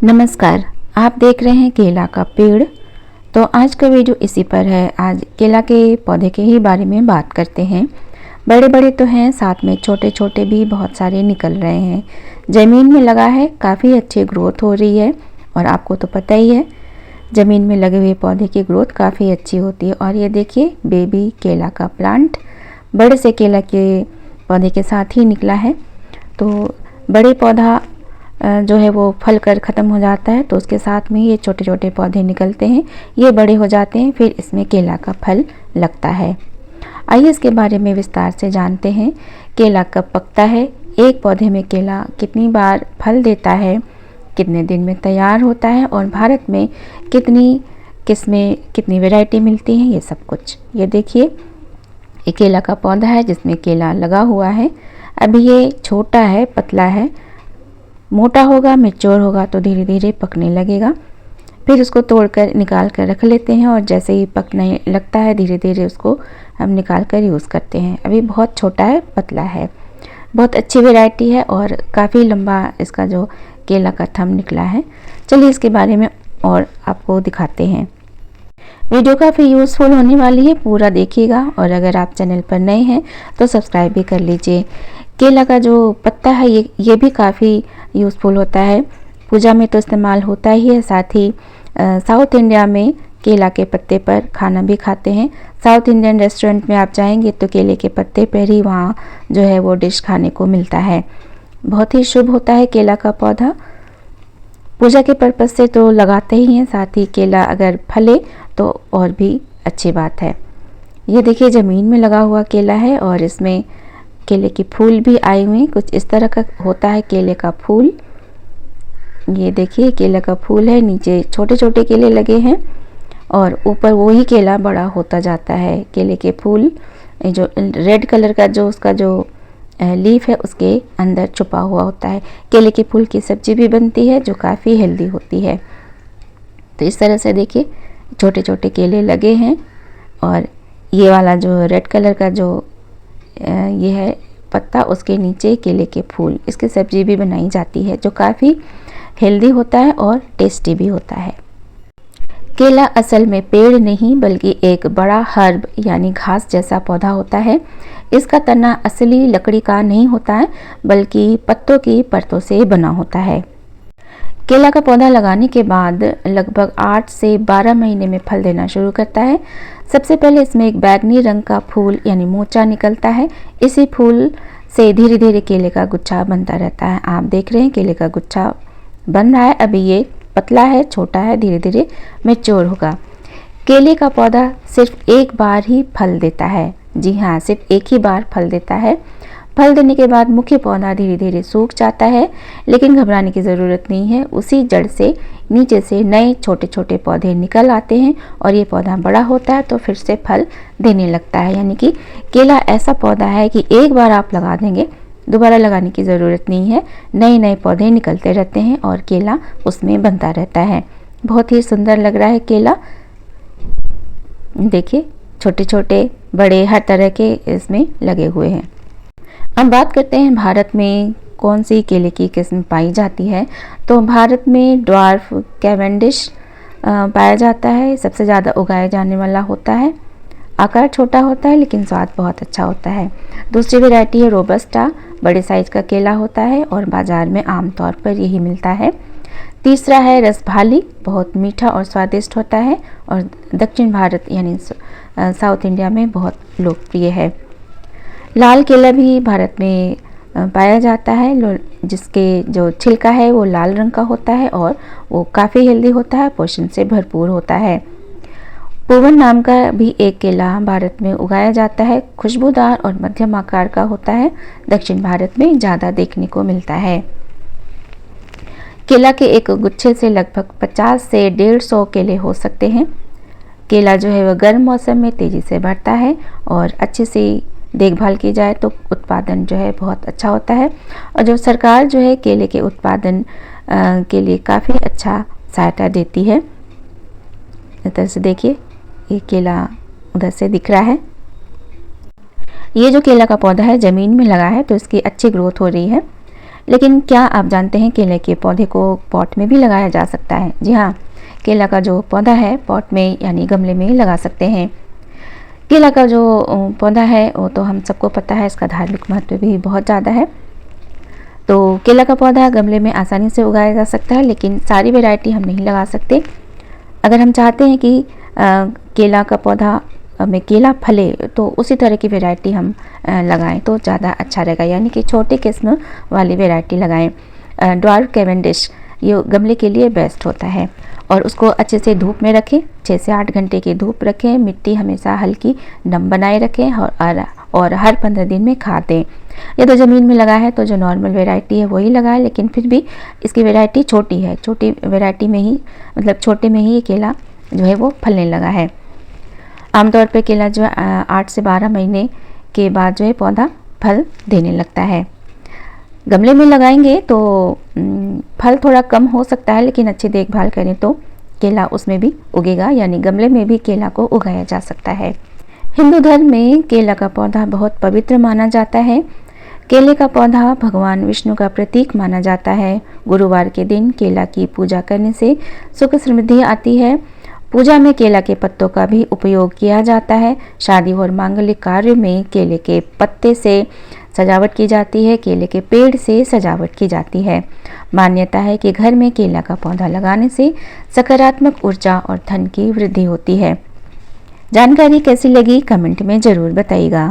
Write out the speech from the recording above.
नमस्कार, आप देख रहे हैं केला का पेड़। तो आज का वीडियो इसी पर है। आज केला के पौधे के ही बारे में बात करते हैं। बड़े बड़े तो हैं, साथ में छोटे छोटे भी बहुत सारे निकल रहे हैं। ज़मीन में लगा है, काफ़ी अच्छी ग्रोथ हो रही है। और आपको तो पता ही है, ज़मीन में लगे हुए पौधे की ग्रोथ काफ़ी अच्छी होती है। और ये देखिए, बेबी केला का प्लांट बड़े से केला के पौधे के साथ ही निकला है। तो बड़े पौधा जो है वो फल कर ख़त्म हो जाता है, तो उसके साथ में ये छोटे छोटे पौधे निकलते हैं, ये बड़े हो जाते हैं, फिर इसमें केला का फल लगता है। आइए इसके बारे में विस्तार से जानते हैं। केला कब पकता है, एक पौधे में केला कितनी बार फल देता है, कितने दिन में तैयार होता है, और भारत में कितनी किस्में, कितनी वैरायटी मिलती हैं, ये सब कुछ। ये देखिए, ये केला का पौधा है जिसमें केला लगा हुआ है। अभी ये छोटा है, पतला है। मोटा होगा, मैच्योर होगा तो धीरे धीरे पकने लगेगा। फिर उसको तोड़कर निकाल कर रख लेते हैं, और जैसे ही पकने लगता है धीरे धीरे उसको हम निकाल कर यूज़ करते हैं। अभी बहुत छोटा है, पतला है, बहुत अच्छी वैरायटी है और काफ़ी लंबा इसका जो केला का थंब निकला है। चलिए इसके बारे में और आपको दिखाते हैं। वीडियो काफ़ी यूज़फुल होने वाली है, पूरा देखिएगा। और अगर आप चैनल पर नए हैं तो सब्सक्राइब भी कर लीजिए। केला का जो पत्ता है ये भी काफ़ी यूज़फुल होता है, पूजा में तो इस्तेमाल होता ही है। साथ ही साउथ इंडिया में केला के पत्ते पर खाना भी खाते हैं। साउथ इंडियन रेस्टोरेंट में आप जाएंगे तो केले के पत्ते पर ही वहाँ जो है वो डिश खाने को मिलता है। बहुत ही शुभ होता है केला का पौधा। पूजा के पर्पज़ से तो लगाते ही हैं, साथ ही केला अगर फले तो और भी अच्छी बात है। ये देखिए, ज़मीन में लगा हुआ केला है और इसमें केले के फूल भी आए हुए हैं। कुछ इस तरह का होता है केले का फूल। ये देखिए, केले का फूल है, नीचे छोटे छोटे केले लगे हैं और ऊपर वही केला बड़ा होता जाता है। केले के फूल जो रेड कलर का जो उसका जो लीफ है उसके अंदर छुपा हुआ होता है। केले के फूल की सब्जी भी बनती है जो काफ़ी हेल्दी होती है। तो इस तरह से देखिए, छोटे छोटे केले लगे हैं और ये वाला जो रेड कलर का जो ये है पत्ता, उसके नीचे केले के फूल, इसकी सब्जी भी बनाई जाती है जो काफ़ी हेल्दी होता है और टेस्टी भी होता है। केला असल में पेड़ नहीं बल्कि एक बड़ा हर्ब यानी घास जैसा पौधा होता है। इसका तना असली लकड़ी का नहीं होता है बल्कि पत्तों की परतों से बना होता है। केला का पौधा लगाने के बाद लगभग 8 से 12 महीने में फल देना शुरू करता है। सबसे पहले इसमें एक बैगनी रंग का फूल यानी मोचा निकलता है। इसी फूल से धीरे धीरे केले का गुच्छा बनता रहता है। आप देख रहे हैं केले का गुच्छा बन रहा है। अभी ये पतला है, छोटा है, धीरे धीरे मैच्योर होगा। केले का पौधा सिर्फ एक बार ही फल देता है। जी हाँ, सिर्फ एक ही बार फल देता है। फल देने के बाद मुख्य पौधा धीरे धीरे सूख जाता है, लेकिन घबराने की ज़रूरत नहीं है। उसी जड़ से नीचे से नए छोटे छोटे पौधे निकल आते हैं और ये पौधा बड़ा होता है तो फिर से फल देने लगता है। यानी कि केला ऐसा पौधा है कि एक बार आप लगा देंगे, दोबारा लगाने की ज़रूरत नहीं है। नए नए पौधे निकलते रहते हैं और केला उसमें बनता रहता है। बहुत ही सुंदर लग रहा है केला। देखिए, छोटे छोटे बड़े हर तरह के इसमें लगे हुए हैं। अब बात करते हैं भारत में कौन सी केले की किस्म पाई जाती है। तो भारत में ड्वार्फ कैवेंडिश पाया जाता है, सबसे ज़्यादा उगाया जाने वाला होता है। आकार छोटा होता है लेकिन स्वाद बहुत अच्छा होता है। दूसरी वैरायटी है रोबस्टा, बड़े साइज का केला होता है और बाज़ार में आमतौर पर यही मिलता है। तीसरा है रसभाली, बहुत मीठा और स्वादिष्ट होता है और दक्षिण भारत यानी साउथ इंडिया में बहुत लोकप्रिय है। लाल केला भी भारत में पाया जाता है, जिसके जो छिलका है वो लाल रंग का होता है और वो काफ़ी हेल्दी होता है, पोषण से भरपूर होता है। पूवन नाम का भी एक केला भारत में उगाया जाता है, खुशबूदार और मध्यम आकार का होता है, दक्षिण भारत में ज़्यादा देखने को मिलता है। केला के एक गुच्छे से लगभग 50 से 150 केले हो सकते हैं। केला जो है वह गर्म मौसम में तेज़ी से बढ़ता है और अच्छे से देखभाल की जाए तो उत्पादन जो है बहुत अच्छा होता है। और जो सरकार जो है केले के उत्पादन के लिए काफ़ी अच्छा सहायता देती है। इस तरह से देखिए, ये केला उधर से दिख रहा है। ये जो केला का पौधा है ज़मीन में लगा है तो इसकी अच्छी ग्रोथ हो रही है। लेकिन क्या आप जानते हैं केले के पौधे को पॉट में भी लगाया जा सकता है? जी हाँ, केला का जो पौधा है पॉट में यानी गमले में लगा सकते हैं। केला का जो पौधा है वो तो हम सबको पता है, इसका धार्मिक महत्व भी बहुत ज़्यादा है। तो केला का पौधा गमले में आसानी से उगाया जा सकता है, लेकिन सारी वैरायटी हम नहीं लगा सकते। अगर हम चाहते हैं कि केला का पौधा में केला फले तो उसी तरह की वैरायटी हम लगाएं तो ज़्यादा अच्छा रहेगा, यानी कि छोटे किस्म वाली वैरायटी लगाएं। ड्वार्फ कैवेंडिश ये गमले के लिए बेस्ट होता है। और उसको अच्छे से धूप में रखें, 6 से 8 घंटे की धूप रखें। मिट्टी हमेशा हल्की नम बनाए रखें और हर 15 दिन में खाद दें। ये तो ज़मीन में लगा है तो जो नॉर्मल वैरायटी है वही लगाए, लेकिन फिर भी इसकी वैरायटी छोटी है। छोटी वैरायटी में ही मतलब छोटे में ही ये केला जो है वो फलने लगा है। आमतौर पर केला जो है 8 से 12 महीने के बाद जो है पौधा फल देने लगता है। गमले में लगाएंगे तो फल थोड़ा कम हो सकता है, लेकिन अच्छी देखभाल करें तो केला उसमें भी उगेगा, यानी गमले में भी केला को उगाया जा सकता है। हिंदू धर्म में केला का पौधा बहुत पवित्र माना जाता है। केले का पौधा भगवान विष्णु का प्रतीक माना जाता है। गुरुवार के दिन केला की पूजा करने से सुख समृद्धि आती है। पूजा में केला के पत्तों का भी उपयोग किया जाता है। शादी और मांगलिक कार्य में केले के पत्ते से सजावट की जाती है। केले के पेड़ से सजावट की जाती है। मान्यता है कि घर में केला का पौधा लगाने से सकारात्मक ऊर्जा और धन की वृद्धि होती है। जानकारी कैसी लगी कमेंट में ज़रूर बताइएगा।